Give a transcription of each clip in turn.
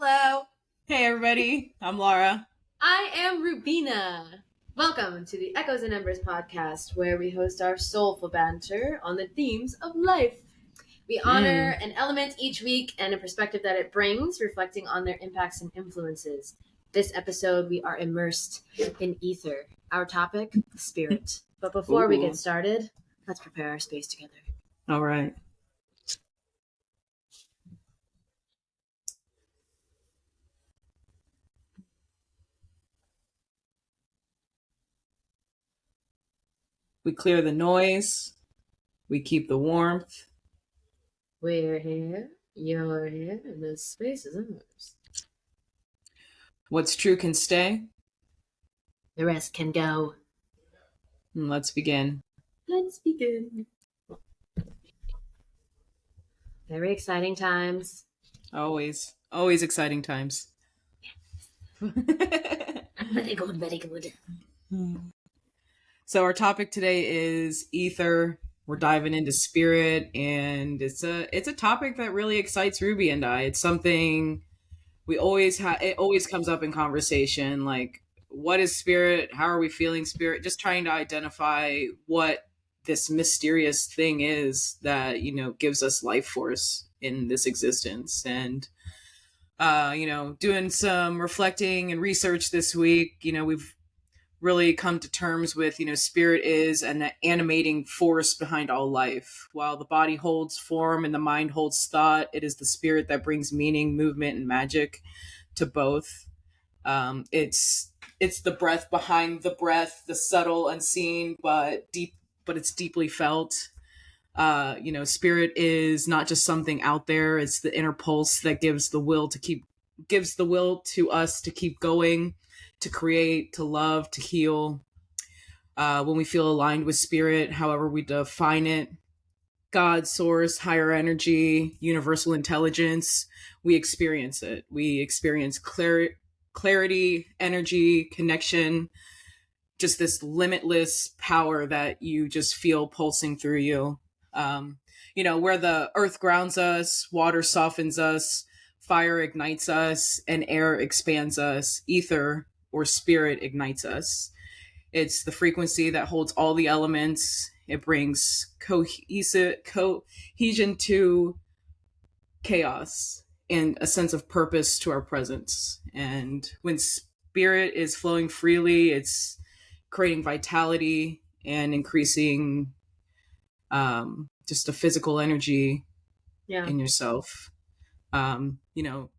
Hello. Hey everybody, I'm Laura. I am Rubina. Welcome to the Echoes and Embers Podcast, where we host our soulful banter on the themes of life. We honor an element each week and a perspective that it brings, reflecting on their impacts and influences. This episode, we are immersed in ether. Our topic, spirit. But before we get started, let's prepare our space together. All right. We clear the noise. We keep the warmth. We're here, you're here, and the space is ours. What's true can stay. The rest can go. Let's begin. Let's begin. Very exciting times. Always exciting times. Very good, very good. So our topic today is ether. We're diving into spirit, and it's a topic that really excites Ruby and I. It's something we always have. It always comes up in conversation, like what is spirit? How are we feeling spirit? Just trying to identify what this mysterious thing is that, gives us life force in this existence. And, doing some reflecting and research this week, we've really come to terms with, spirit is an animating force behind all life. While the body holds form and the mind holds thought, it is the spirit that brings meaning, movement, and magic to both. It's the breath behind the breath, the subtle, unseen, but it's deeply felt. Spirit is not just something out there. It's the inner pulse that gives the will to us to keep going, to create, to love, to heal. When we feel aligned with spirit, however we define it, God, source, higher energy, universal intelligence, we experience it. We experience clarity, energy, connection, just this limitless power that you just feel pulsing through you. Where the earth grounds us, water softens us, fire ignites us, and air expands us, ether or spirit ignites us. It's the frequency that holds all the elements. It brings cohesion to chaos and a sense of purpose to our presence. And when spirit is flowing freely, it's creating vitality and increasing just a physical energy in yourself.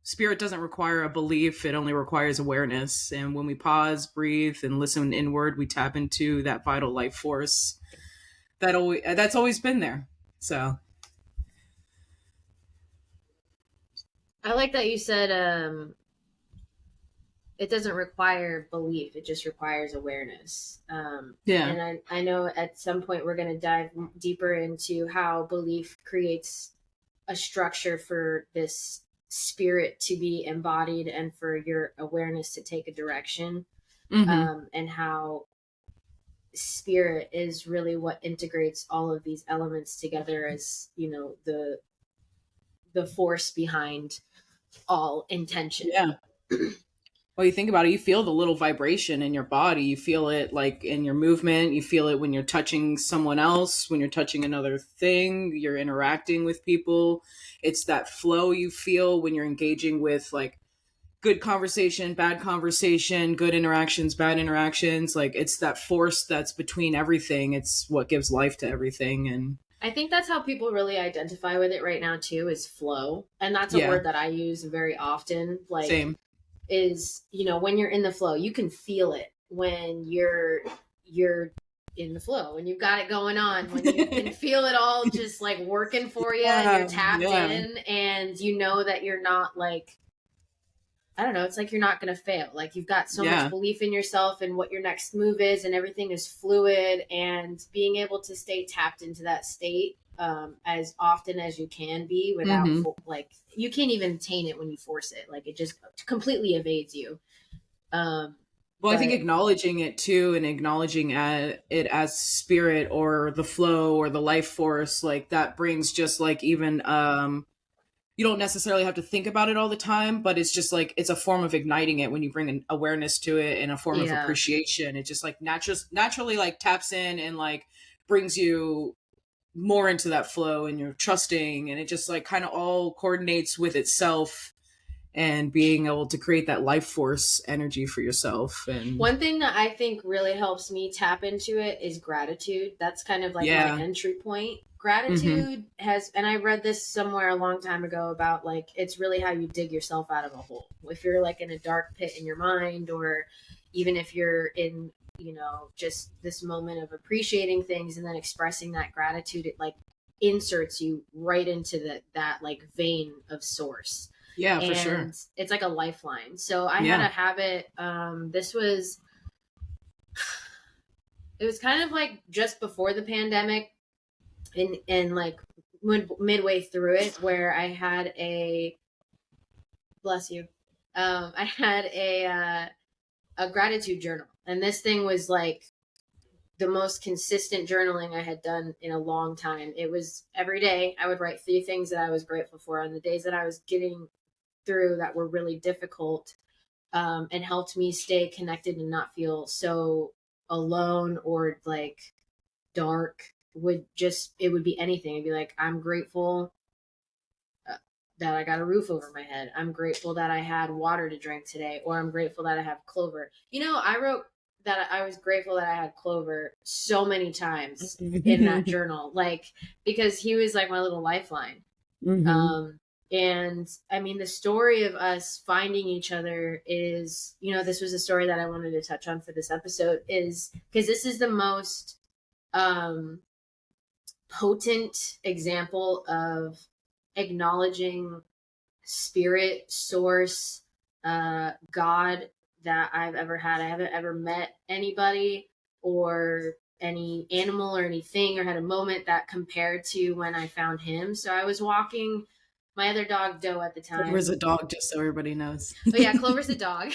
Spirit doesn't require a belief. It only requires awareness. And when we pause, breathe, and listen inward, we tap into that vital life force that's always been there. So I like that you said it doesn't require belief. It just requires awareness. And I know at some point we're going to dive deeper into how belief creates a structure for this spirit to be embodied and for your awareness to take a direction. And how spirit is really what integrates all of these elements together as, the force behind all intention. Well, you think about it, you feel the little vibration in your body. You feel it like in your movement. You feel it when you're touching someone else, when you're touching another thing, you're interacting with people. It's that flow you feel when you're engaging with like good conversation, bad conversation, good interactions, bad interactions. Like it's that force that's between everything. It's what gives life to everything. And I think that's how people really identify with it right now too, is flow. And that's a word that I use very often. Like, same. Is, when you're in the flow, you can feel it when you're in the flow, when you've got it going on, when you can feel it all just like working for you and you're tapped in, and that you're not like, I don't know, it's like you're not going to fail. Like you've got so much belief in yourself and what your next move is, and everything is fluid, and being able to stay tapped into that state as often as you can be without like you can't even attain it when you force it. Like it just completely evades you. I think acknowledging it too, and acknowledging it as spirit or the flow or the life force, like that brings just like even you don't necessarily have to think about it all the time, but it's just like, it's a form of igniting it when you bring an awareness to it, and a form of appreciation. It just like naturally like taps in and like brings you more into that flow, and you're trusting, and it just like kind of all coordinates with itself, and being able to create that life force energy for yourself. And one thing that I think really helps me tap into it is gratitude. That's kind of like my entry point. Gratitude has, and I read this somewhere a long time ago about like, it's really how you dig yourself out of a hole. If you're like in a dark pit in your mind, or even if you're in, you know, just this moment of appreciating things and then expressing that gratitude, it like inserts you right into that like vein of source. Yeah, for sure. It's like a lifeline. So I had a habit. It was kind of like just before the pandemic, and like midway through it, where I had I had a gratitude journal, and this thing was like the most consistent journaling I had done in a long time. It was every day I would write 3 things that I was grateful for on the days that I was getting through that were really difficult, and helped me stay connected and not feel so alone or like dark. It would be anything. It'd be like, I'm grateful that I got a roof over my head. I'm grateful that I had water to drink today, or I'm grateful that I have clover. You know, I wrote that I was grateful that I had clover so many times in that journal, like, because he was like my little lifeline. And I mean, the story of us finding each other is, you know, this was a story that I wanted to touch on for this episode, is because this is the most potent example of acknowledging spirit, source, God that I've ever had. I haven't ever met anybody or any animal or anything or had a moment that compared to when I found him. So I was walking my other dog, Doe, at the time. Clover's a dog, just so everybody knows. Oh yeah, Clover's a dog.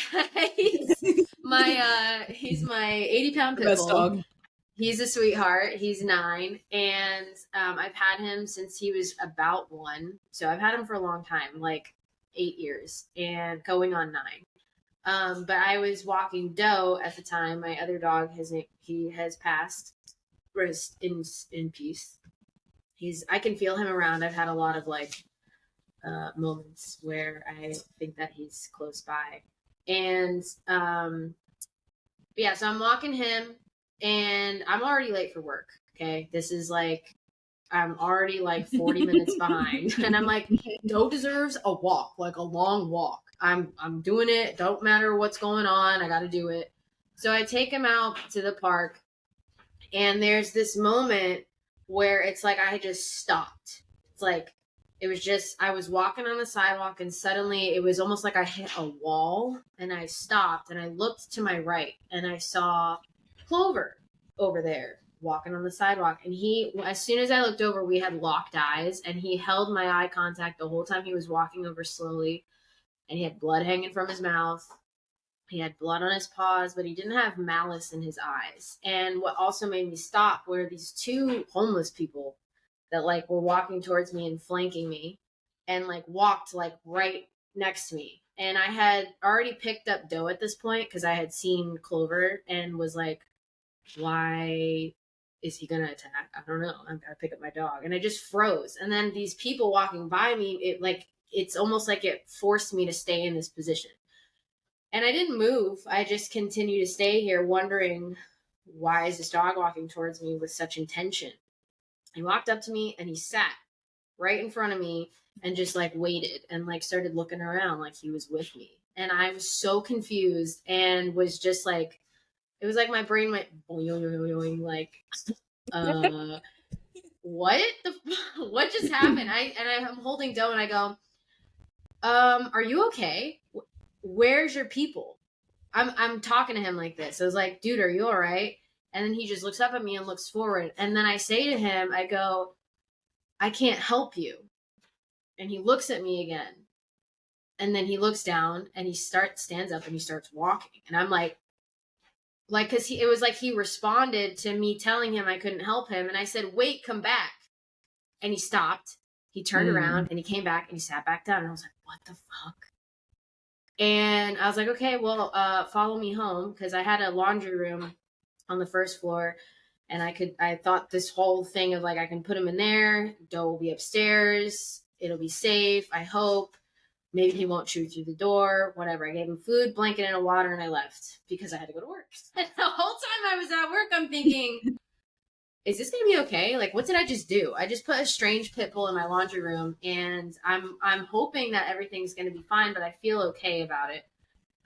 he's my 80-pound pit bull. Best dog. He's a sweetheart. He's 9, and I've had him since he was about 1. So I've had him for a long time, like 8 years, and going on 9. But I was walking Doe at the time. My other dog, he has passed. Rest in peace. I can feel him around. I've had a lot of like moments where I think that he's close by, and yeah. So I'm walking him, and I'm already late for work. Okay, this is like, I'm already like 40 minutes behind, and I'm like, Doe deserves a walk, like a long walk. I'm doing it. Don't matter what's going on. I got to do it. So I take him out to the park, and there's this moment where it's like I just stopped. It's like, it was just, I was walking on the sidewalk, and suddenly it was almost like I hit a wall, and I stopped, and I looked to my right, and I saw Clover over there walking on the sidewalk. And as soon as I looked over, we had locked eyes, and he held my eye contact the whole time he was walking over slowly, and he had blood hanging from his mouth. He had blood on his paws, but he didn't have malice in his eyes. And what also made me stop were these 2 homeless people that like were walking towards me and flanking me, and like walked like right next to me. And I had already picked up Doe at this point, because I had seen Clover, and was like, why is he gonna attack? I don't know. I'm gonna pick up my dog. And I just froze. And then these people walking by me, it's almost like it forced me to stay in this position. And I didn't move. I just continued to stay here, wondering, why is this dog walking towards me with such intention? He walked up to me, and he sat right in front of me, and just like waited, and like started looking around like he was with me. And I was so confused, and was just like, it was like my brain went boing, like, what just happened? I'm holding Doe, and I go, are you okay? Where's your people? I'm talking to him like this. I was like, dude, are you all right? And then he just looks up at me and looks forward. And then I say to him, I go, I can't help you. And he looks at me again. And then he looks down, and he stands up, and he starts walking. And I'm like, cause it was like he responded to me telling him I couldn't help him. And I said, wait, come back. And he stopped. He turned around and he came back and he sat back down, and I was like, what the fuck? And I was like, okay, well, follow me home, because I had a laundry room on the first floor, and I thought this whole thing of like, I can put him in there, Doe will be upstairs, it'll be safe, I hope. Maybe he won't chew through the door, whatever. I gave him food, blanket, and a water, and I left because I had to go to work. And the whole time I was at work, I'm thinking, is this going to be okay? Like, what did I just do? I just put a strange pit bull in my laundry room, and I'm hoping that everything's going to be fine, but I feel okay about it.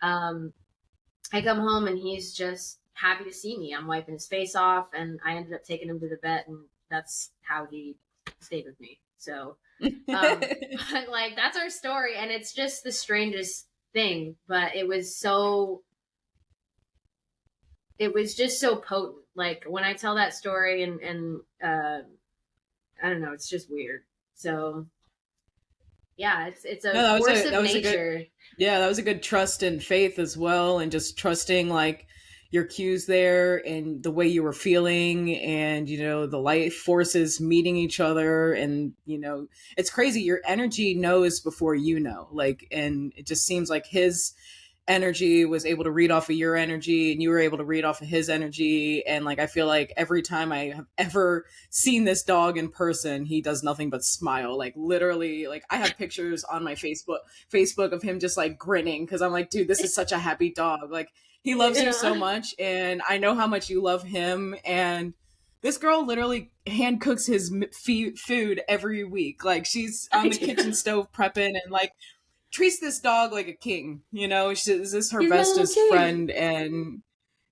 I come home, and he's just happy to see me. I'm wiping his face off, and I ended up taking him to the vet, and that's how he stayed with me. So, but like, that's our story, and it's just the strangest thing, but it was just so potent. Like, when I tell that story, and I don't know, it's just weird. So yeah, it's a force of nature. That was a good trust and faith as well, and just trusting like your cues there and the way you were feeling, and the life forces meeting each other, and it's crazy, your energy knows before like, and it just seems like his energy was able to read off of your energy, and you were able to read off of his energy. And like, I feel like every time I have ever seen this dog in person, he does nothing but smile. Like, literally, like, I have pictures on my Facebook of him just like grinning, because I'm like, dude, this is such a happy dog. Like, he loves you so much, and I know how much you love him. And this girl literally hand cooks his food every week. Like, she's on the kitchen stove prepping, and like treats this dog like a king. This is her bestest friend, and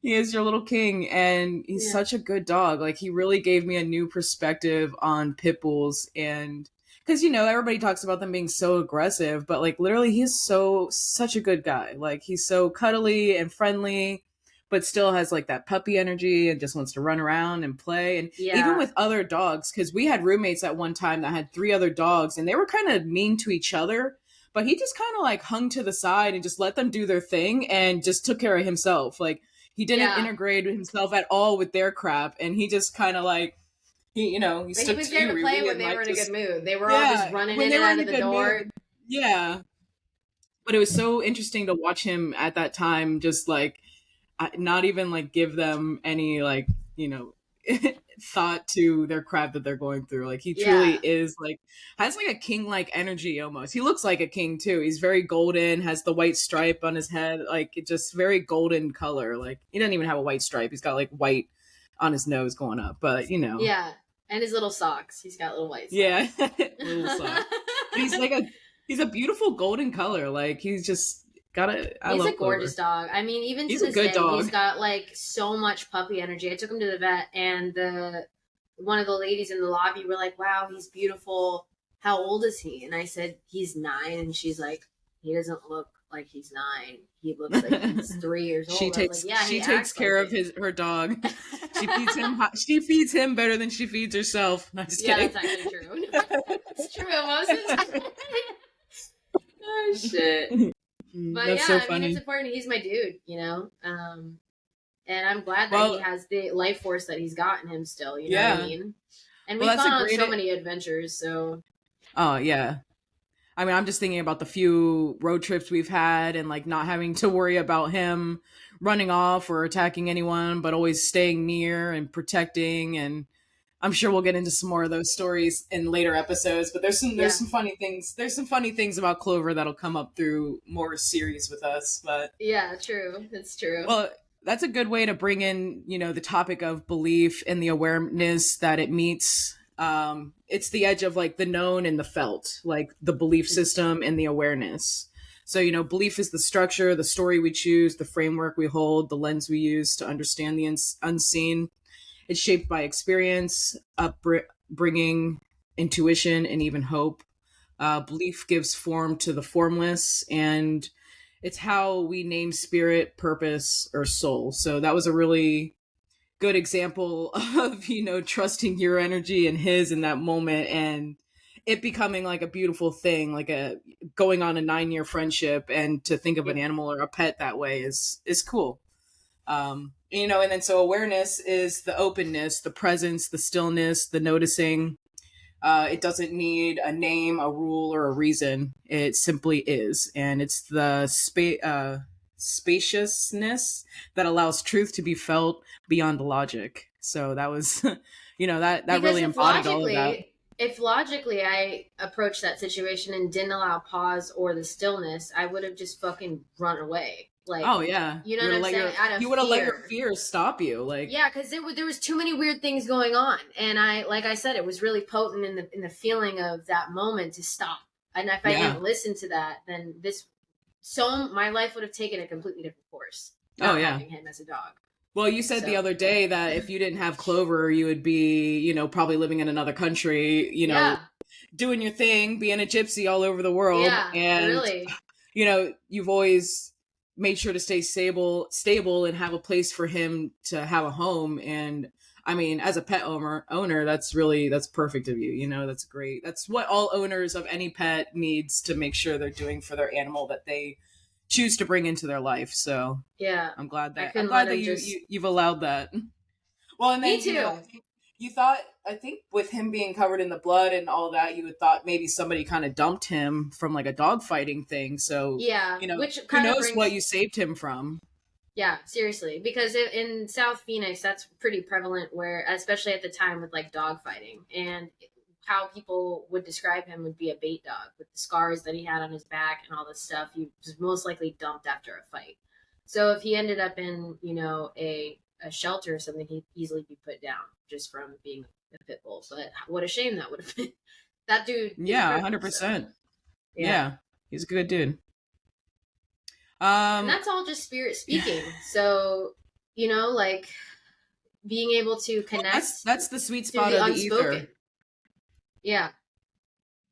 he is your little king, and he's such a good dog. Like, he really gave me a new perspective on pit bulls. And because everybody talks about them being so aggressive, but like, literally, he's such a good guy. Like, he's so cuddly and friendly, but still has like that puppy energy and just wants to run around and play. And even with other dogs, because we had roommates at one time that had 3 other dogs, and they were kind of mean to each other, but he just kind of like hung to the side and just let them do their thing and just took care of himself. Like, he didn't integrate himself at all with their crap, and he just kind of like, he was there to play when they were in a good mood. They were all just running in and out of the door. Mood. Yeah. But it was so interesting to watch him at that time, just like not even like give them any like, thought to their crap that they're going through. Like, he truly is like, has like a king-like energy almost. He looks like a king too. He's very golden, has the white stripe on his head, like, it just very golden color. Like, he doesn't even have a white stripe. He's got like white on his nose going up, but Yeah. And his little socks. He's got little white socks. Yeah. Little socks. But he's a beautiful golden color. Like, he's just he's a gorgeous dog. I mean, even to this day, he's got like so much puppy energy. I took him to the vet, and one of the ladies in the lobby were like, wow, he's beautiful. How old is he? And I said, he's 9. And she's like, he doesn't look like he's 9. He looks like he's 3 years old. She takes care of her dog. She feeds him better than she feeds herself. No, just kidding. That's actually true. It's true, Moses. Oh shit. But that's so funny. I mean, it's important. He's my dude, and I'm glad that he has the life force that he's got in him still. You know what I mean? And we've gone on so many adventures. So. Oh yeah. I mean, I'm just thinking about the few road trips we've had, and like not having to worry about him running off or attacking anyone, but always staying near and protecting. And I'm sure we'll get into some more of those stories in later episodes, but there's some funny things. There's some funny things about Clover that'll come up through more series with us, but yeah, true. It's true. Well, that's a good way to bring in, the topic of belief and the awareness that it meets. It's the edge of like the known and the felt, like the belief system and the awareness. So, belief is the structure, the story we choose, the framework we hold, the lens we use to understand the unseen. It's shaped by experience, upbringing, intuition, and even hope. Belief gives form to the formless, and it's how we name spirit, purpose, or soul. So that was a really good example of, trusting your energy and his in that moment, and it becoming like a beautiful thing, like going on a 9-year friendship, and to think of an animal or a pet that way is cool. And then so awareness is the openness, the presence, the stillness, the noticing. It doesn't need a name, a rule, or a reason. It simply is. And it's the spaciousness that allows truth to be felt beyond logic. So that was, that because really embodied all of that. If logically I approached that situation and didn't allow pause or the stillness, I would have just fucking run away. Like, oh yeah, you know what I'm saying? You would have let your fears stop you, like, yeah, because there was too many weird things going on, and like I said, it was really potent in the feeling of that moment to stop. And if I didn't listen to that, then my life would have taken a completely different course. Having him as a dog. Well, you said the other day that if you didn't have Clover, you would be, probably living in another country, doing your thing, being a gypsy all over the world. Yeah, and really. You've always made sure to stay stable and have a place for him to have a home. And I mean, as a pet owner, that's perfect of you. That's great. That's what all owners of any pet needs to make sure they're doing for their animal that they choose to bring into their life. So yeah, I'm glad that you've allowed that. Well, and then, me too. You thought, I think with him being covered in the blood and all that, you had thought maybe somebody kind of dumped him from like a dog fighting thing. So yeah, which who knows what you saved him from. Yeah, seriously, because in South Phoenix, that's pretty prevalent, where especially at the time with like dog fighting, and how people would describe him would be a bait dog with the scars that he had on his back and all this stuff. He was most likely dumped after a fight. So if he ended up in, a shelter or something, he'd easily be put down just from being a pit bull. But what a shame that would have been. That dude. Yeah, 100%. So, yeah, he's a good dude. And that's all just spirit speaking. So, like being able to connect. Well, that's the sweet spot of the ether. Yeah.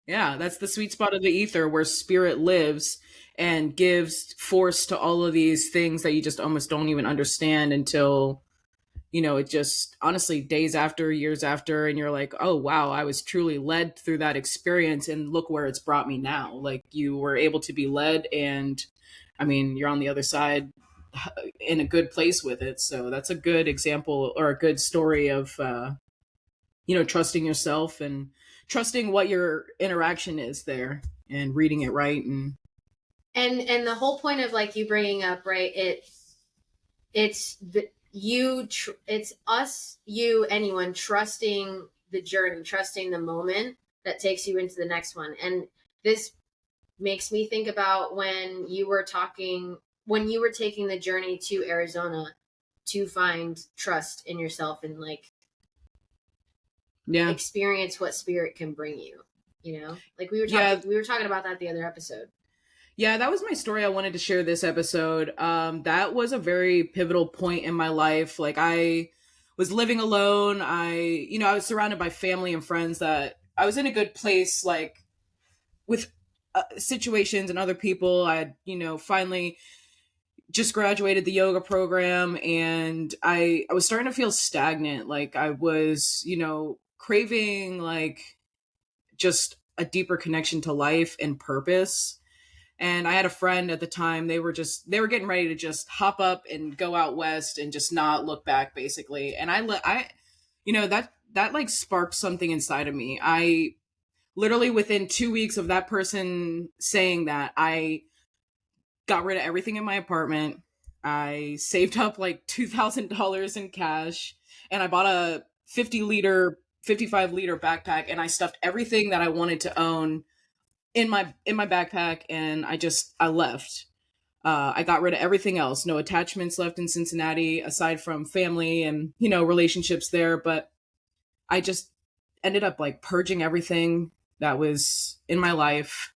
Yeah, that's the sweet spot of the ether where spirit lives and gives force to all of these things that you just almost don't even understand until, it just honestly days after, years after, and you're like, oh, wow, I was truly led through that experience and look where it's brought me now. Like you were able to be led and I mean, you're on the other side in a good place with it. So that's a good example or a good story of, trusting yourself and trusting what your interaction is there and reading it right. And the whole point of like you bringing up, right. It's us, you, anyone trusting the journey, trusting the moment that takes you into the next one. And this makes me think about when you were taking the journey to Arizona to find trust in yourself and like experience what spirit can bring you, like we were talking about that the other episode. Yeah, that was my story I wanted to share this episode. That was a very pivotal point in my life. Like I was living alone. I was surrounded by family and friends that I was in a good place, like with situations and other people. I had, finally just graduated the yoga program and I was starting to feel stagnant. Like I was, craving like just a deeper connection to life and purpose. And I had a friend at the time, they were getting ready to just hop up and go out west and just not look back basically. And that like sparked something inside of me. I literally within 2 weeks of that person saying that, I got rid of everything in my apartment. I saved up like $2,000 in cash and I bought a 55-liter backpack and I stuffed everything that I wanted to own in my backpack and I left. I got rid of everything else. No attachments left in Cincinnati aside from family and, relationships there. But I just ended up like purging everything that was in my life.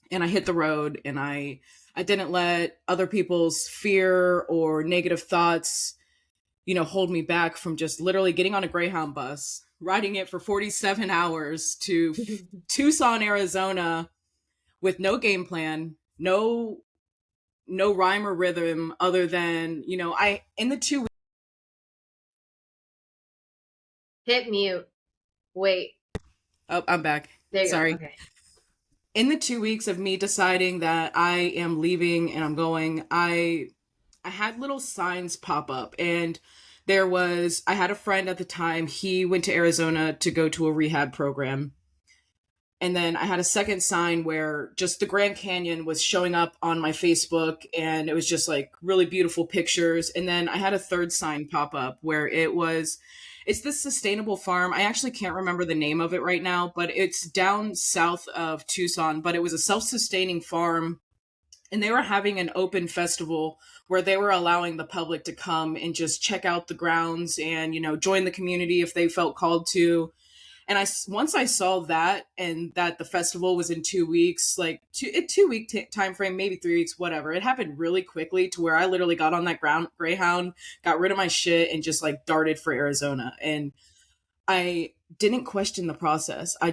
And I hit the road and I didn't let other people's fear or negative thoughts, hold me back from just literally getting on a Greyhound bus, riding it for 47 hours to Tucson, Arizona with no game plan, no rhyme or rhythm other than, in the 2 weeks. Hit mute. Wait. Oh, I'm back. There you Sorry. Go. Okay. In the 2 weeks of me deciding that I am leaving and I'm going, I had little signs pop up. And I had a friend at the time, he went to Arizona to go to a rehab program. And then I had a second sign where just the Grand Canyon was showing up on my Facebook, and it was just like really beautiful pictures. And then I had a third sign pop up where it's this sustainable farm. I actually can't remember the name of it right now, but it's down south of Tucson, but it was a self-sustaining farm. And they were having an open festival where they were allowing the public to come and just check out the grounds and, join the community if they felt called to. And once I saw that, and that the festival was in 2 weeks, like 2 week time frame, maybe 3 weeks, whatever. It happened really quickly to where I literally got on that Greyhound, got rid of my shit, and just like darted for Arizona. And I didn't question the process. I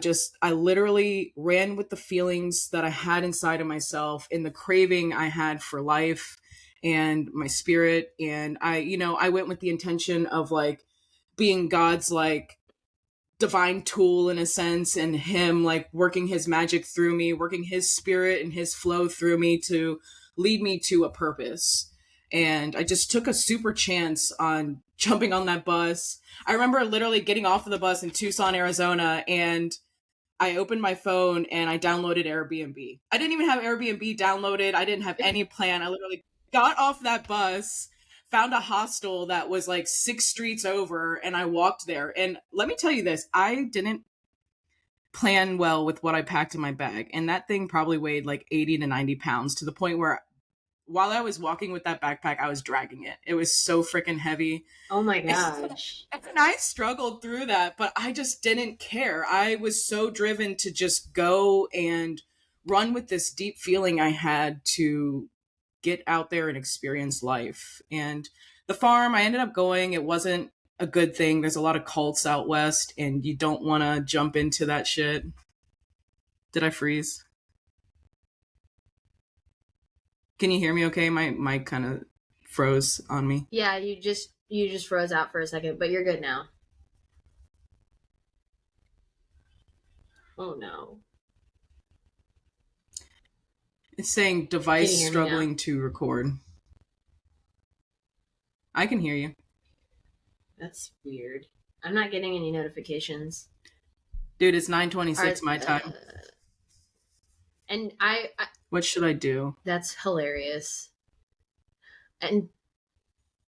literally ran with the feelings that I had inside of myself and the craving I had for life and my spirit. And I went with the intention of like being God's like divine tool in a sense, and him like working his magic through me, working his spirit and his flow through me to lead me to a purpose. And I just took a super chance on jumping on that bus. I remember literally getting off of the bus in Tucson, Arizona, and I opened my phone and I downloaded Airbnb. I didn't even have Airbnb downloaded. I didn't have any plan. I literally got off that bus, found a hostel that was like 6 streets over, and I walked there. And let me tell you this, I didn't plan well with what I packed in my bag. And that thing probably weighed like 80 to 90 pounds, to the point where while I was walking with that backpack, I was dragging it. It was so freaking heavy. Oh my gosh. And I struggled through that, but I just didn't care. I was so driven to just go and run with this deep feeling I had to get out there and experience life. And the farm I ended up going, it wasn't a good thing. There's a lot of cults out west, and you don't want to jump into that shit. Did I freeze? Can you hear me okay? My mic kind of froze on me. Yeah, you just froze out for a second, but you're good now. Oh no. It's saying device struggling to record. I can hear you. That's weird. I'm not getting any notifications. Dude, it's 9:26 my time. And I what should I do? That's hilarious. And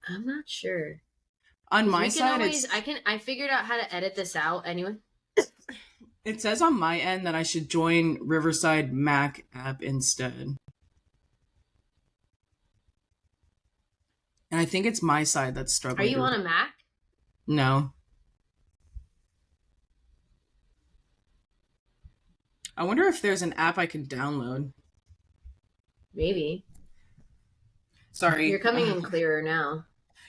I'm not sure. On my side, I figured out how to edit this out anyway. It says on my end that I should join Riverside Mac app instead. And I think it's my side that's struggling. Are you on a Mac? No. I wonder if there's an app I can download. Maybe. Sorry. You're coming in clearer now.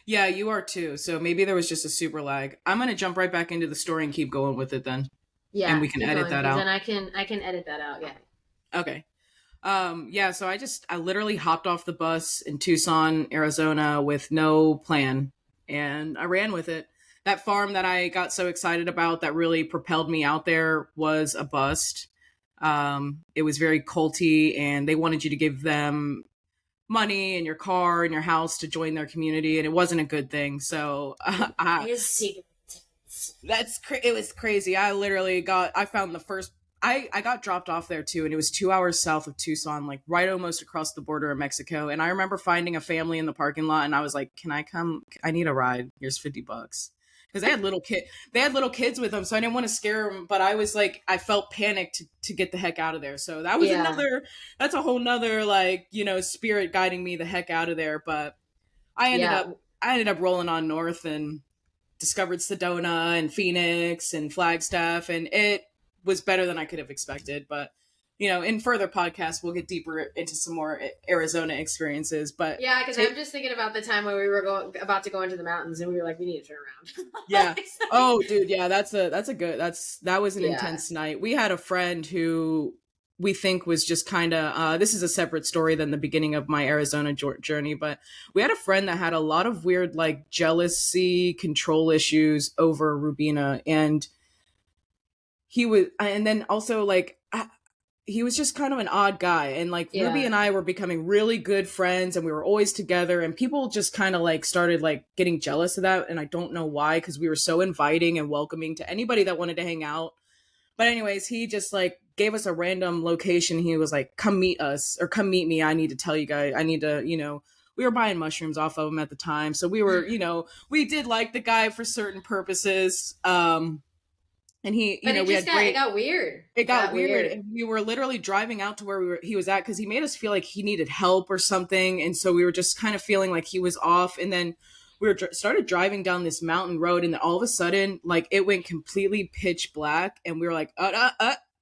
Yeah, you are too. So maybe there was just a super lag. I'm going to jump right back into the story and keep going with it then. Yeah. And we can edit that out. Then I can edit that out, yeah. Okay. Yeah, so I literally hopped off the bus in Tucson, Arizona with no plan, and I ran with it. That farm that I got so excited about that really propelled me out there was a bust. It was very culty, and they wanted you to give them money and your car and your house to join their community, and it wasn't a good thing. So it was crazy. I found the first, I got dropped off there too, and it was 2 hours south of Tucson, like right almost across the border of Mexico. And I remember finding a family in the parking lot, and I was like, can I come? I need a ride. Here's $50. Because they had little kids with them, so I didn't want to scare them. But I was like, I felt panicked to get the heck out of there. So that was that's a whole nother spirit guiding me the heck out of there. But I ended up rolling on north and discovered Sedona and Phoenix and Flagstaff, and it was better than I could have expected. But in further podcasts, we'll get deeper into some more Arizona experiences. But yeah, because I'm just thinking about the time when we were about to go into the mountains, and we were like, we need to turn around. Yeah. Oh, dude. Yeah, that was an intense night. We had a friend who we think was just kind of, this is a separate story than the beginning of my Arizona journey, but we had a friend that had a lot of weird, like, jealousy, control issues over Rubina. And he was, and then also like, he was just kind of an odd guy. And like Ruby and I were becoming really good friends and we were always together, and people just kind of like started like getting jealous of that. And I don't know why, because we were so inviting and welcoming to anybody that wanted to hang out. But anyways, he just like gave us a random location. He was like, come meet us, or come meet me. I need to tell you guys, I need to, we were buying mushrooms off of him at the time. So we were, we did like the guy for certain purposes. And he, it got weird. It got weird. And we were literally driving out to where he was at, because he made us feel like he needed help or something. And so we were just kind of feeling like he was off. And then we started driving down this mountain road, and then all of a sudden, like, it went completely pitch black, and we were like,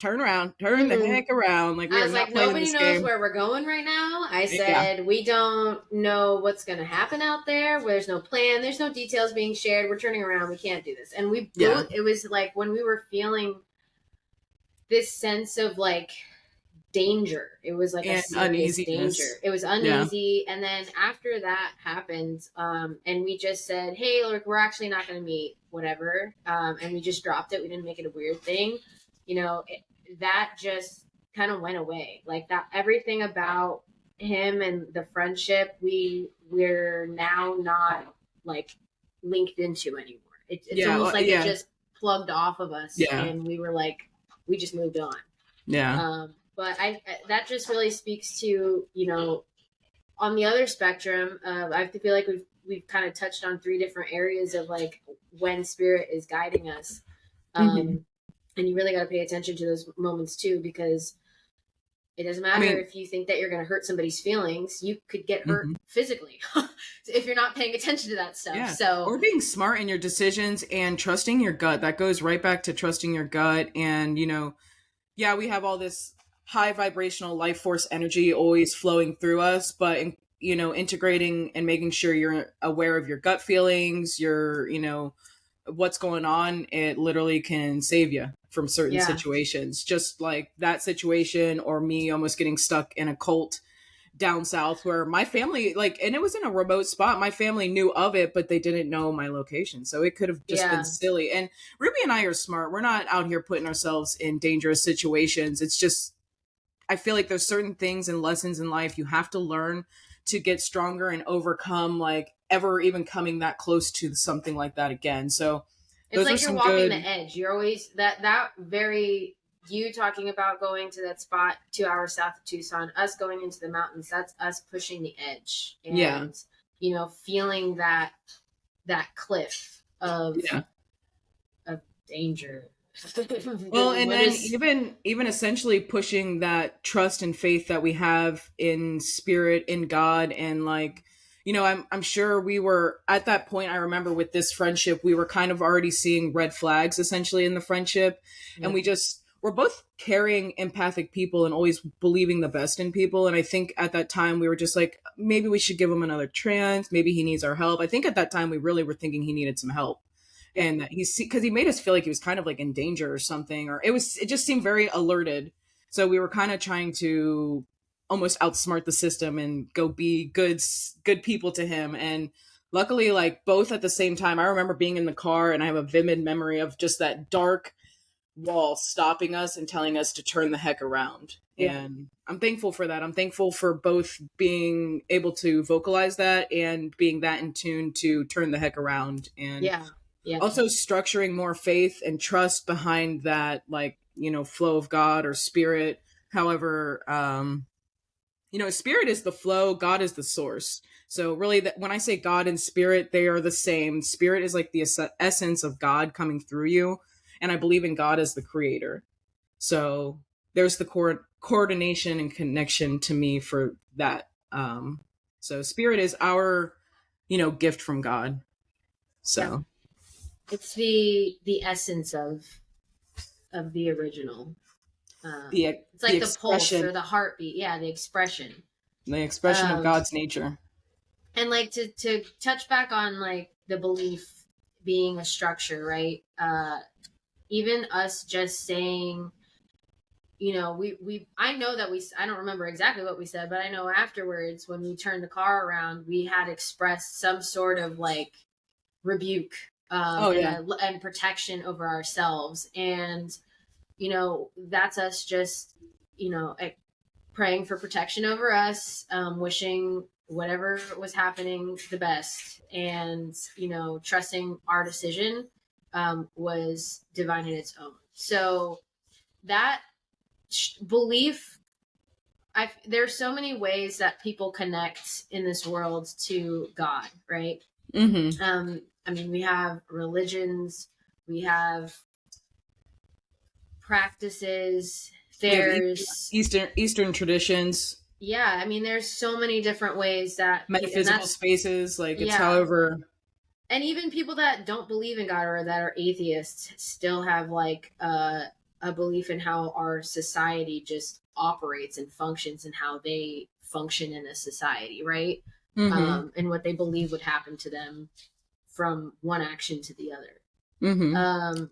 turn around, turn the heck around. Like, I was like, nobody knows where we're going right now. I said, we don't know what's going to happen out there. There's no plan. There's no details being shared. We're turning around. We can't do this. And we both, it was like when we were feeling this sense of like danger. It was like a serious danger. It was uneasy. Yeah. And then after that happened, and we just said, hey, look, we're actually not going to meet, whatever. And we just dropped it. We didn't make it a weird thing. That just kind of went away. Like that, everything about him and the friendship, we're now not like linked into anymore. It's almost like it just plugged off of us, and we were like, we just moved on. Yeah. But that just really speaks to, on the other spectrum, I feel like we've kind of touched on 3 different areas of like when spirit is guiding us. And you really got to pay attention to those moments too, because it doesn't matter if you think that you're going to hurt somebody's feelings, you could get hurt physically if you're not paying attention to that stuff. Yeah. So, or being smart in your decisions and trusting your gut. That goes right back to trusting your gut. And, we have all this high vibrational life force energy always flowing through us, but, integrating and making sure you're aware of your gut feelings, your, what's going on, it literally can save you from certain situations, just like that situation, or me almost getting stuck in a cult down south where my family, like, and it was in a remote spot, my family knew of it, but they didn't know my location, so it could have just been silly. And Ruby and I are smart. We're not out here putting ourselves in dangerous situations. It's just, I feel like there's certain things and lessons in life you have to learn to get stronger and overcome, like, ever even coming that close to something like that again. So it's like you're walking the edge. You're always you talking about going to that spot 2 hours south of Tucson, us going into the mountains, that's us pushing the edge. And, feeling that cliff of danger. Well, and then even essentially pushing that trust and faith that we have in spirit, in God, and like, I'm sure we were at that point. I remember with this friendship, we were kind of already seeing red flags essentially in the friendship. And we're both carrying empathic people and always believing the best in people. And I think at that time we were just like, maybe we should give him another chance. Maybe he needs our help. I think at that time we really were thinking he needed some help. And because he made us feel like he was kind of like in danger or something, or it just seemed very alerted. So we were kind of trying to almost outsmart the system and go be good people to him. And luckily, like, both at the same time, I remember being in the car and I have a vivid memory of just that dark wall stopping us and telling us to turn the heck around. And I'm thankful for that. I'm thankful for both being able to vocalize that and being that in tune to turn the heck around. And also structuring more faith and trust behind that, like, flow of God or spirit. However, spirit is the flow, God is the source. So really, when I say God and spirit, they are the same. Spirit is like the essence of God coming through you. And I believe in God as the creator. So there's the coordination and connection to me for that. So spirit is our, gift from God. So it's the essence of the original. It's like the pulse or the heartbeat. Yeah, the expression. The expression of God's nature. And like to touch back on like the belief being a structure, right? Even us just saying, I know that I don't remember exactly what we said, but I know afterwards when we turned the car around, we had expressed some sort of like rebuke and protection over ourselves. And, that's us just praying for protection over us, wishing whatever was happening the best, and, trusting our decision was divine in its own. So that belief, there's so many ways that people connect in this world to God, right? Mm-hmm. We have religions, we have practices, there's Eastern traditions. Yeah, there's so many different ways that metaphysical spaces, like it's however. And even people that don't believe in God or that are atheists still have like a belief in how our society just operates and functions and how they function in a society, right? Mm-hmm. And what they believe would happen to them from one action to the other. Mm-hmm.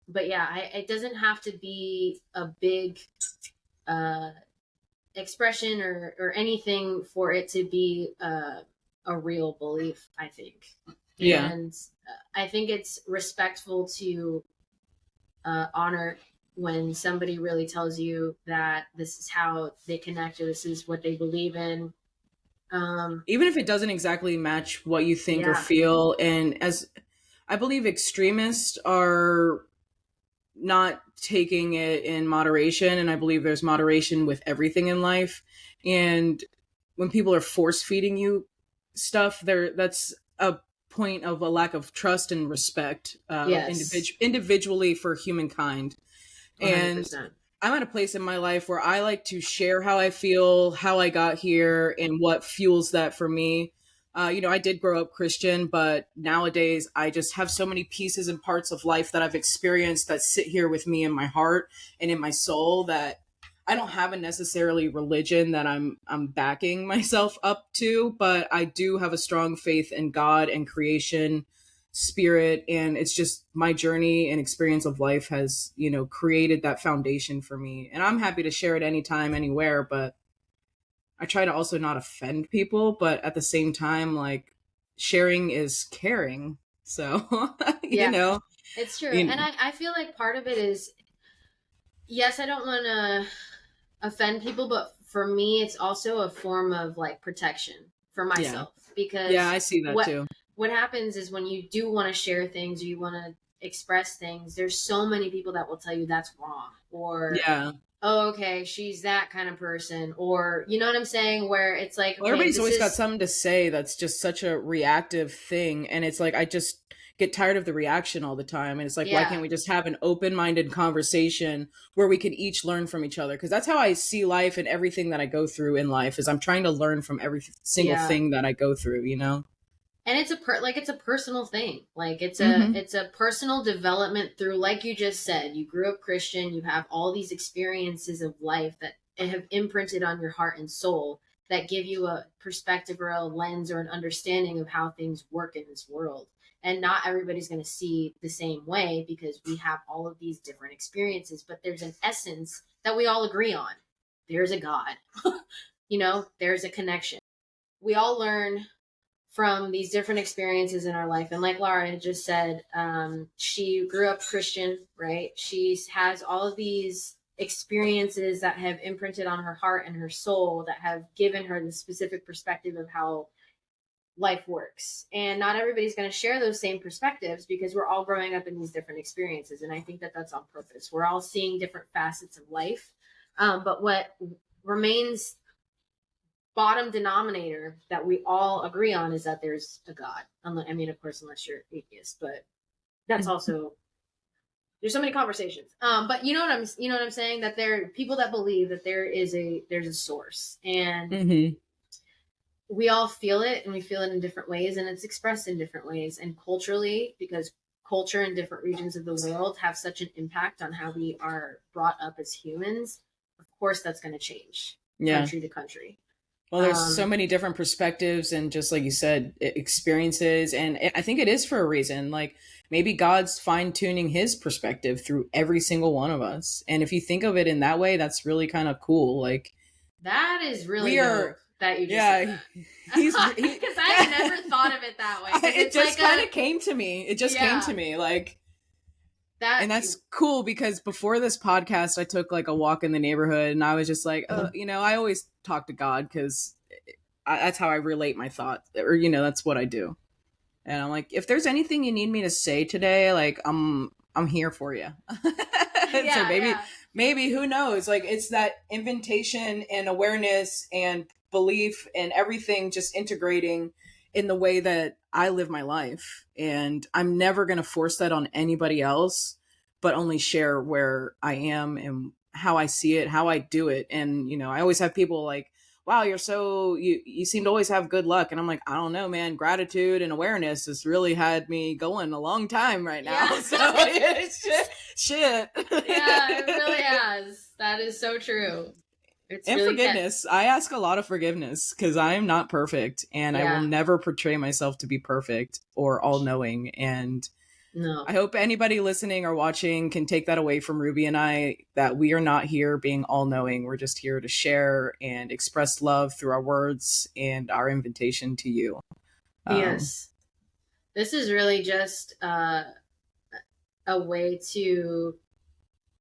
But yeah, it doesn't have to be a big expression or anything for it to be a real belief, I think. Yeah. And I think it's respectful to honor when somebody really tells you that this is how they connect or this is what they believe in. Even if it doesn't exactly match what you think or feel. And as I believe extremists are not taking it in moderation, and I believe there's moderation with everything in life. And when people are force feeding you stuff, that's a point of a lack of trust and respect individually for humankind. 100%. And I'm at a place in my life where I like to share how I feel, how I got here, and what fuels that for me. I did grow up Christian, but nowadays I just have so many pieces and parts of life that I've experienced that sit here with me in my heart and in my soul that I don't have a necessarily religion that I'm backing myself up to, but I do have a strong faith in God and creation, spirit, and it's just my journey and experience of life has, created that foundation for me. And I'm happy to share it anytime, anywhere, but I try to also not offend people, but at the same time, like, sharing is caring. So, it's true. And I feel like part of it is, yes, I don't want to offend people, but for me, it's also a form of like protection for myself because I see that too. What happens is when you do want to share things or you want to express things, there's so many people that will tell you that's wrong or oh, okay, she's that kind of person, or you know what I'm saying, where it's like, well, everybody's always got something to say that's just such a reactive thing, and it's like I just get tired of the reaction all the time, and it's like, why can't we just have an open-minded conversation where we can each learn from each other? Because that's how I see life, and everything that I go through in life is I'm trying to learn from every single thing that I go through, And it's a personal thing. Like it's a personal development through, like you just said, you grew up Christian, you have all these experiences of life that have imprinted on your heart and soul that give you a perspective or a lens or an understanding of how things work in this world. And not everybody's going to see the same way because we have all of these different experiences, but there's an essence that we all agree on. There's a God, there's a connection. We all learn from these different experiences in our life. And like Laura had just said, she grew up Christian, right? She has all of these experiences that have imprinted on her heart and her soul that have given her the specific perspective of how life works. And not everybody's going to share those same perspectives because we're all growing up in these different experiences. And I think that that's on purpose. We're all seeing different facets of life. But what remains bottom denominator that we all agree on is that there's a God. Of course, unless you're atheist, but that's also, there's so many conversations. But you know what I'm saying? That there are people that believe that there's a source, and we all feel it, and we feel it in different ways, and it's expressed in different ways. And culturally, because culture in different regions of the world have such an impact on how we are brought up as humans, of course that's going to change country to country. Well, there's so many different perspectives and just like you said, experiences. And I think it is for a reason. Like maybe God's fine tuning his perspective through every single one of us. And if you think of it in that way, that's really kind of cool. Like that is really dope that you just said that. Because I never thought of it that way. It just kind of came to me. It just came to me. Like And that's cool because before this podcast, I took like a walk in the neighborhood and I was just like, I always talk to God because that's how I relate my thoughts, or, that's what I do. And I'm like, if there's anything you need me to say today, like, I'm here for you. So maybe who knows? Like, it's that invitation and awareness and belief and everything just integrating in the way that I live my life. And I'm never going to force that on anybody else, but only share where I am and how I see it, how I do it. And, I always have people like, wow, you seem to always have good luck. And I'm like, I don't know, man, gratitude and awareness has really had me going a long time right now. Yeah. So it's just shit. Yeah, it really has. That is so true. It's and really forgiveness. I ask a lot of forgiveness because I am not perfect and I will never portray myself to be perfect or all knowing. And I hope anybody listening or watching can take that away from Ruby and I, that we are not here being all knowing. We're just here to share and express love through our words and our invitation to you. Yes. This is really just a way to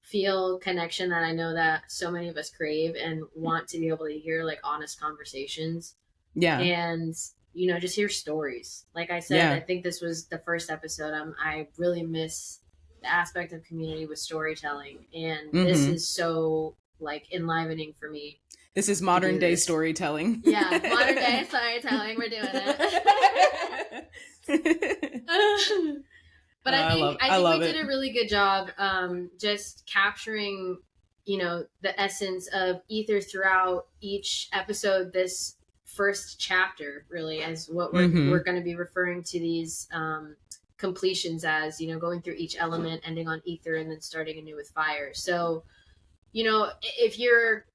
feel connection that I know that so many of us crave and want to be able to hear, like, honest conversations. Yeah. And, just hear stories. Like I said, I think this was the first episode. I really miss the aspect of community with storytelling. And this is so, like, enlivening for me. This is modern day storytelling. Yeah, modern day storytelling. We're doing it. But I think we did a really good job just capturing, the essence of ether throughout each episode. This first chapter, really, as what we're going to be referring to these completions as, going through each element, ending on ether, and then starting anew with fire. So, if you're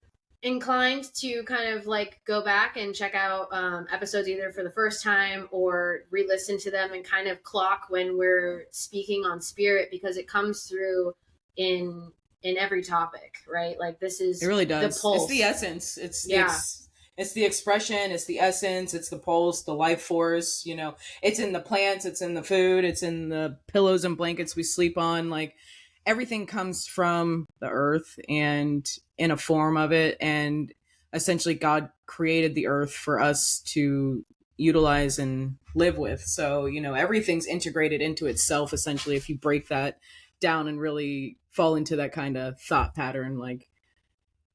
inclined to kind of like go back and check out episodes either for the first time or re-listen to them and kind of clock when we're speaking on spirit, because it comes through in every topic, right? Like, this is, it really does. The pulse. It's the essence. It's the expression. It's the essence. It's the pulse, the life force. It's in the plants. It's in the food. It's in the pillows and blankets we sleep on. Like, everything comes from the earth and in a form of it. And essentially God created the earth for us to utilize and live with. So, everything's integrated into itself, essentially, if you break that down and really fall into that kind of thought pattern. Like,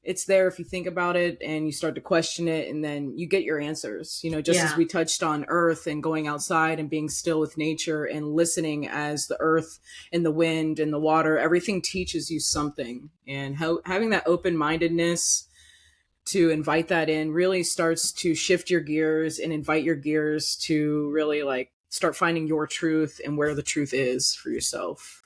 it's there if you think about it and you start to question it, and then you get your answers, as we touched on earth and going outside and being still with nature and listening as the earth and the wind and the water, everything teaches you something. And having that open-mindedness to invite that in really starts to shift your gears and invite your gears to really, like, start finding your truth and where the truth is for yourself.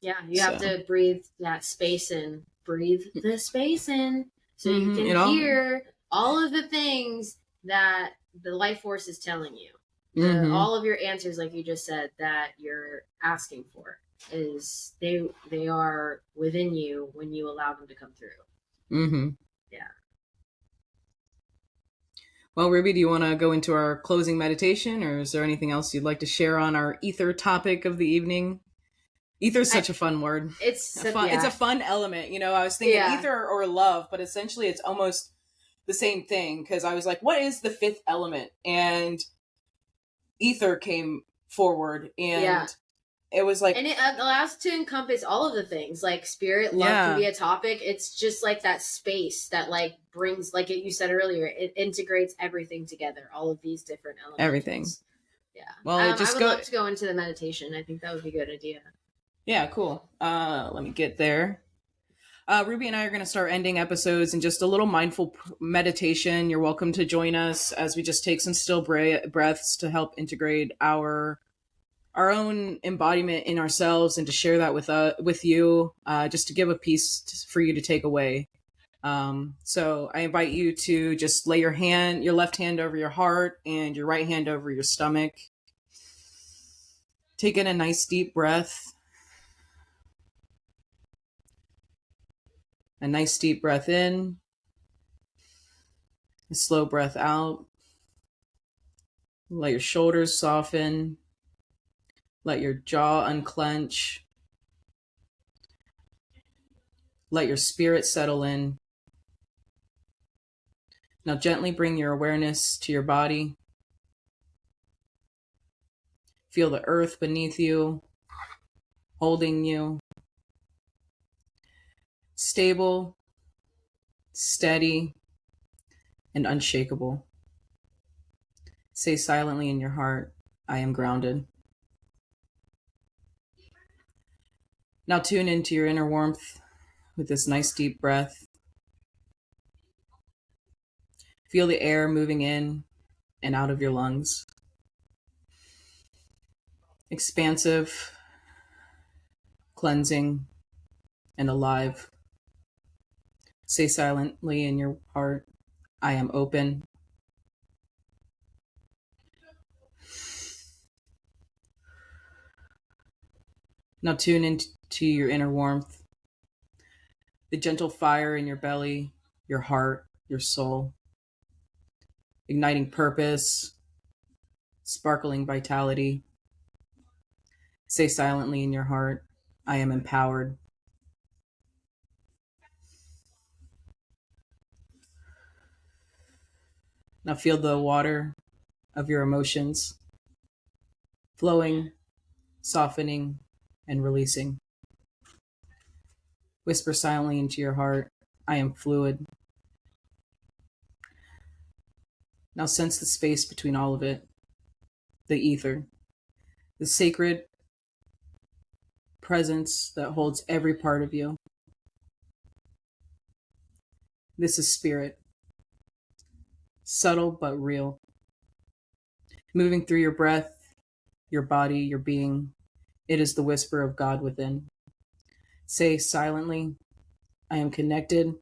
Yeah, you have to breathe that space in. Breathe the space in so you can hear all of the things that the life force is telling you. All of your answers, like you just said, that you're asking for, is they are within you when you allow them to come through. Yeah. Well, Ruby, do you want to go into our closing meditation, or is there anything else you'd like to share on our ether topic of the evening? Ether is such a fun word. It's a fun element. I was thinking ether or love, but essentially it's almost the same thing, because I was like, what is the fifth element? And ether came forward, and it was like, and it allows to encompass all of the things, like spirit, love can be a topic. It's just like that space that, like, brings, like you said earlier, it integrates everything together, all of these different elements. Everything. Yeah. Well, I would love to go into the meditation. I think that would be a good idea. Yeah, cool. Let me get there. Ruby and I are going to start ending episodes in just a little mindful meditation. You're welcome to join us as we just take some still breaths to help integrate our own embodiment in ourselves, and to share that with you, just to give a piece for you to take away. So I invite you to just lay your left hand over your heart and your right hand over your stomach. Take in a nice deep breath. A nice deep breath in, a slow breath out. Let your shoulders soften. Let your jaw unclench. Let your spirit settle in. Now gently bring your awareness to your body. Feel the earth beneath you, holding you. Stable, steady, and unshakable. Say silently in your heart, I am grounded. Now tune into your inner warmth with this nice deep breath. Feel the air moving in and out of your lungs. Expansive, cleansing, and alive. Say silently in your heart, I am open. Now tune into your inner warmth, the gentle fire in your belly, your heart, your soul, igniting purpose, sparkling vitality. Say silently in your heart, I am empowered. Now feel the water of your emotions flowing, softening, and releasing. Whisper silently into your heart, I am fluid. Now sense the space between all of it, the ether, the sacred presence that holds every part of you. This is spirit, subtle but real, moving through your breath, your body, your being. It is the whisper of God within. Say silently, I am connected,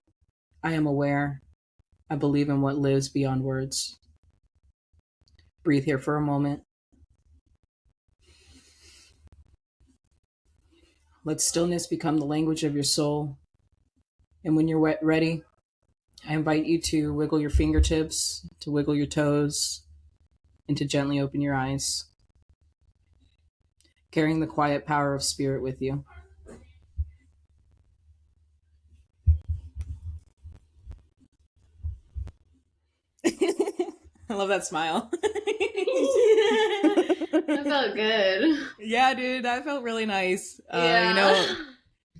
I am aware, I believe in what lives beyond words. Breathe here for a moment. Let stillness become the language of your soul. And when you're ready, I invite you to wiggle your fingertips, to wiggle your toes, and to gently open your eyes, carrying the quiet power of spirit with you. I love that smile. That felt good. Yeah, dude, that felt really nice. Yeah.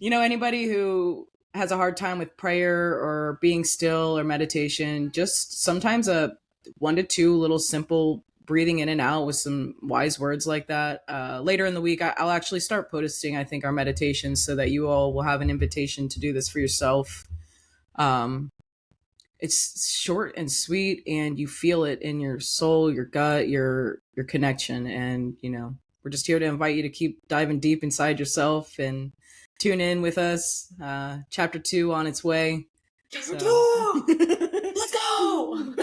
Anybody who has a hard time with prayer or being still or meditation, just sometimes a 1 to 2 little simple breathing in and out with some wise words like that. Later in the week, I'll actually start posting, I think, our meditations so that you all will have an invitation to do this for yourself. It's short and sweet, and you feel it in your soul, your gut, your connection. And, we're just here to invite you to keep diving deep inside yourself and tune in with us. Chapter 2 on its way. Chapter 2! Let's go!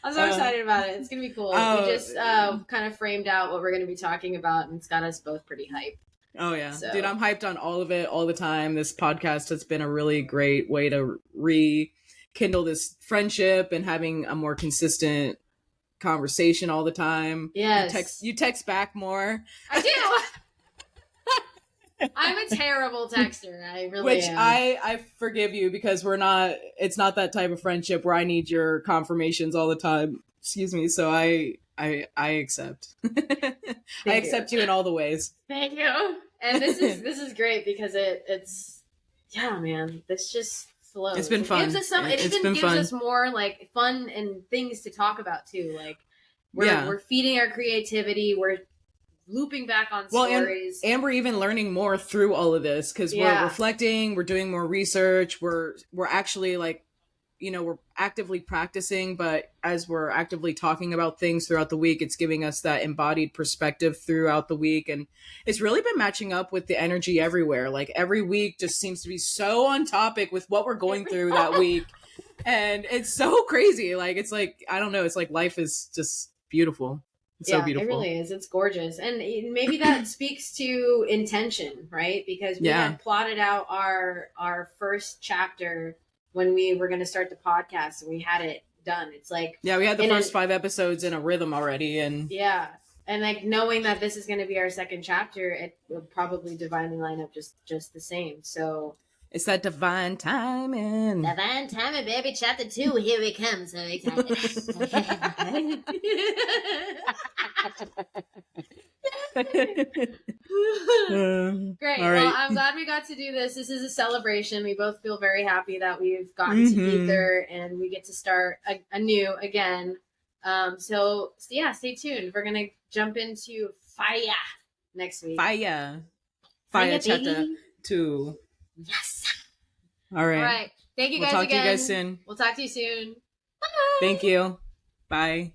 I'm so excited about it. It's going to be cool. We just kind of framed out what we're going to be talking about, and it's got us both pretty hyped. Oh, yeah. So. Dude, I'm hyped on all of it all the time. This podcast has been a really great way to rekindle this friendship and having a more consistent conversation all the time. Yes. You text back more. I do. I'm a terrible texter. I really am. I forgive you because it's not that type of friendship where I need your confirmations all the time. Excuse me. So I accept. I accept you in all the ways. Thank you. And this is great because it's man, this just flows. It's been fun. It even gives us more like fun and things to talk about too. Like we're feeding our creativity, we're looping back on stories. And we're even learning more through all of this because we're reflecting, we're doing more research, we're actually we're actively practicing, but as we're actively talking about things throughout the week, it's giving us that embodied perspective throughout the week. And it's really been matching up with the energy everywhere. Like every week just seems to be so on topic with what we're going through that week. And it's so crazy. Like, it's like, I don't know. It's like life is just beautiful. It's so beautiful. It really is. It's gorgeous. And maybe that speaks to intention, right? Because we had plotted out our first chapter when we were going to start the podcast and we had it done. It's like, we had the first 5 episodes in a rhythm already. And And like knowing that this is going to be our second chapter, it will probably divinely line up just the same. So it's that divine timing. Divine timing, baby. Chapter 2, here it comes. So excited. Great. Right. Well, I'm glad we got to do this. This is a celebration. We both feel very happy that we've gotten to ether and we get to start anew again. So yeah, stay tuned. We're gonna jump into fire next week. Fire chapter 2. Yes. All right. All right. Thank you guys again. We'll talk to you guys soon. We'll talk to you soon. Bye. Thank you. Bye.